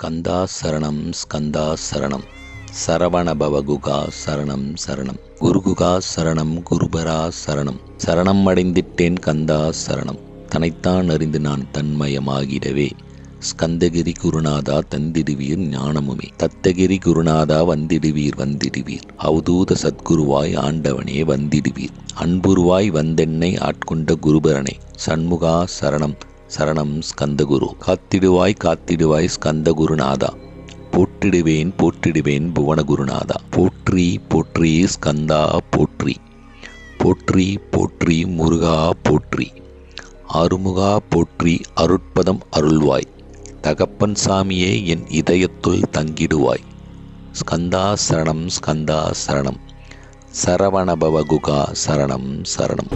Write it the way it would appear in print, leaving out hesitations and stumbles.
ஸ்கந்தா சரணம் ஸ்கந்தா சரணம் சரவணபவகுகா சரணம் சரணம் குருகுகா சரணம் குருபரா சரணம் சரணம் அடைந்திட்டேன் கந்தா சரணம் தனைத்தான் அறிந்து நான் தன்மயமாகிடவே ஸ்கந்தகிரி குருநாதா தந்திடுவீர் ஞானமுமே தத்தகிரி குருநாதா வந்திடுவீர் வந்திடுவீர் அவதூத சத்குருவாய் ஆண்டவனே வந்திடுவீர் அன்புருவாய் வந்தென்னை ஆட்கொண்ட குருபரனே சண்முகா சரணம் சரணம் ஸ்கந்தகுரு காத்திடுவாய் காத்திடுவாய் ஸ்கந்தகுருநாதா போற்றிடுவேன் போற்றிடுவேன் புவனகுருநாதா போற்றி போற்றி ஸ்கந்தா போற்றி போற்றி போற்றி முருகா போற்றி ஆறுமுகா போற்றி அருட்பதம் அருள்வாய் தகப்பன் சாமியே என் இதயத்துள் தங்கிடுவாய் ஸ்கந்தா சரணம் ஸ்கந்தா சரணம் சரவணபவகுகா சரணம் சரணம்.